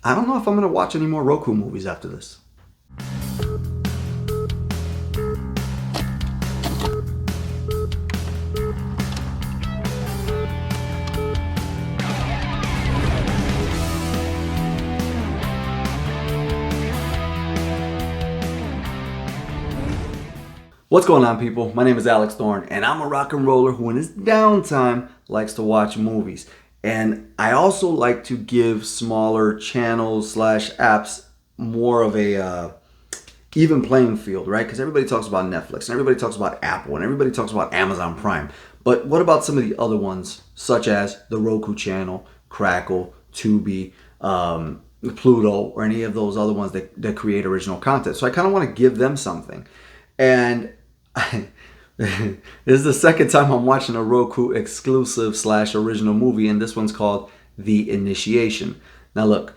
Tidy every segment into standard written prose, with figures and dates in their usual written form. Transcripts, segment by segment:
I don't know if I'm going to watch any more Roku movies after this. What's going on, people? My name is Alex Thorn, and I'm a rock and roller who in his downtime likes to watch movies. And I also like to give smaller channels slash apps more of a even playing field, right? Because everybody talks about Netflix, and everybody talks about Apple, and everybody talks about Amazon Prime. But what about some of the other ones, such as the Roku channel, Crackle, Tubi, Pluto, or any of those other ones that create original content? So I kind of want to give them something. And this is the second time I'm watching a Roku exclusive slash original movie, and this one's called The Initiation. Now look,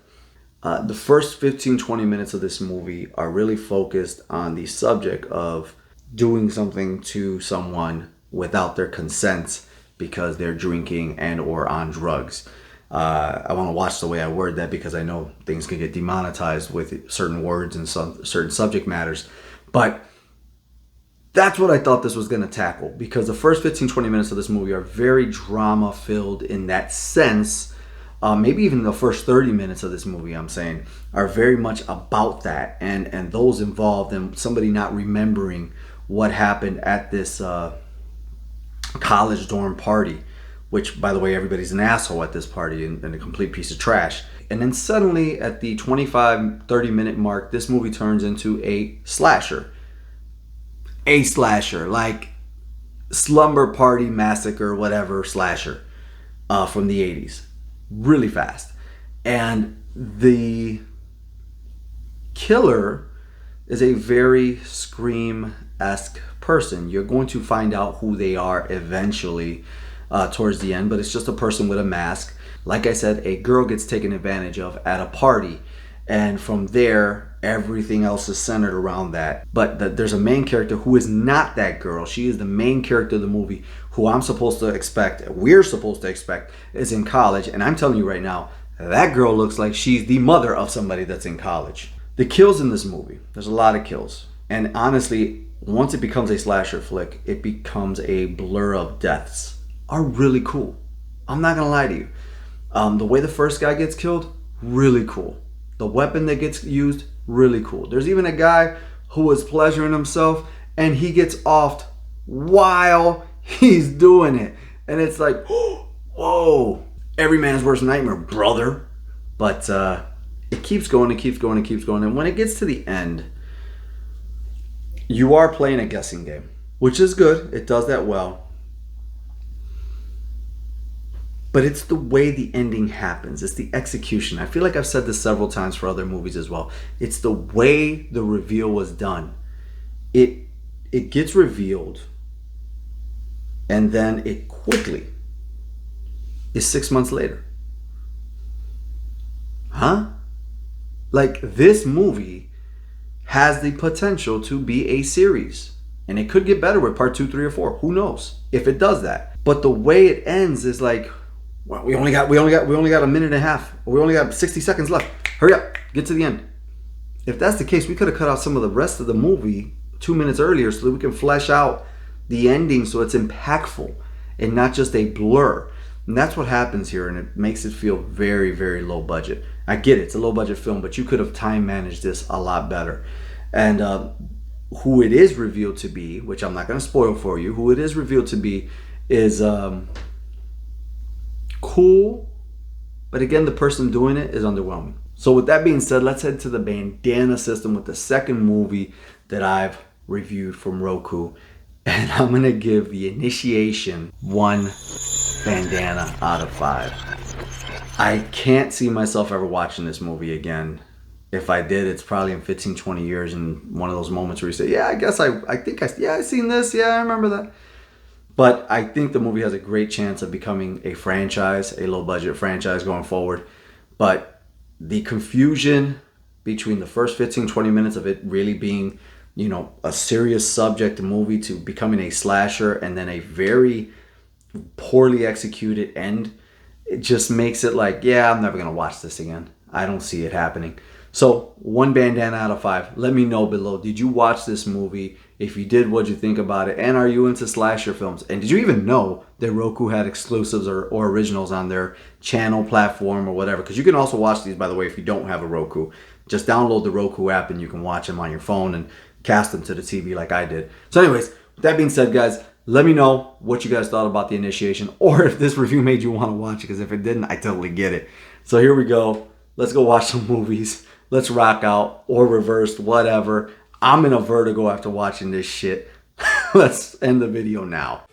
the first 15-20 minutes of this movie are really focused on the subject of doing something to someone without their consent because they're drinking and or on drugs. I want to watch the way I word that because I know things can get demonetized with certain words and some certain subject matters. But that's what I thought this was going to tackle, because the first 15-20 minutes of this movie are very drama filled in that sense. Maybe even the first 30 minutes of this movie, I'm saying, are very much about that, and those involved in somebody not remembering what happened at this college dorm party, which, by the way, everybody's an asshole at this party and a complete piece of trash. And then suddenly at the 25-30 minute mark, this movie turns into a slasher. A slasher, like Slumber Party Massacre, whatever slasher from the 80s. Really fast. And the killer is a very Scream-esque person. You're going to find out who they are eventually towards the end, but it's just a person with a mask. Like I said, a girl gets taken advantage of at a party, and from there everything else is centered around that. But there's a main character who is not that girl. She is the main character of the movie, who we're supposed to expect is in college. And I'm telling you right now, that girl looks like she's the mother of somebody that's in college. The kills in this movie, there's a lot of kills. And honestly, once it becomes a slasher flick, it becomes a blur of deaths. Are really cool. I'm not gonna lie to you. The way the first guy gets killed, really cool. The weapon that gets used, really cool. There's even a guy who was pleasuring himself and he gets offed while he's doing it. And it's like, whoa, every man's worst nightmare, brother. But it keeps going, it keeps going, it keeps going. And when it gets to the end, you are playing a guessing game, which is good. It does that well. But it's the way the ending happens. It's the execution. I feel like I've said this several times for other movies as well. It's the way the reveal was done. It gets revealed, and then it quickly is 6 months later. Huh? Like, this movie has the potential to be a series. And it could get better with part 2, 3, or 4. Who knows if it does that. But the way it ends is like, well, we only got a minute and a half. We only got 60 seconds left. Hurry up, get to the end. If that's the case, we could have cut out some of the rest of the movie 2 minutes earlier so that we can flesh out the ending so it's impactful and not just a blur. And that's what happens here, and it makes it feel very, very low budget. I get it, it's a low budget film, but you could have time managed this a lot better. And who it is revealed to be, which I'm not going to spoil for you, who it is revealed to be is cool, but again, the person doing it is underwhelming. So with that being said, let's head to the bandana system with the second movie that I've reviewed from Roku, and I'm gonna give The Initiation 1 bandana out of 5. I can't see myself ever watching this movie again. If I did, it's probably in 15-20 years, and one of those moments where you say, yeah, I guess I've seen this, yeah, I remember that. But I think the movie has a great chance of becoming a franchise, a low-budget franchise going forward. But the confusion between the first 15-20 minutes of it really being, a serious subject movie to becoming a slasher, and then a very poorly executed end, it just makes it like, yeah, I'm never going to watch this again. I don't see it happening. So, one bandana out of 5. Let me know below. Did you watch this movie? If you did, what'd you think about it? And are you into slasher films? And did you even know that Roku had exclusives or originals on their channel, platform, or whatever? Because you can also watch these, by the way, if you don't have a Roku. Just download the Roku app and you can watch them on your phone and cast them to the TV like I did. So anyways, with that being said, guys, let me know what you guys thought about The Initiation, or if this review made you want to watch it, because if it didn't, I totally get it. So here we go. Let's go watch some movies. Let's rock out, or reversed, whatever. I'm in a vertigo after watching this shit. Let's end the video now.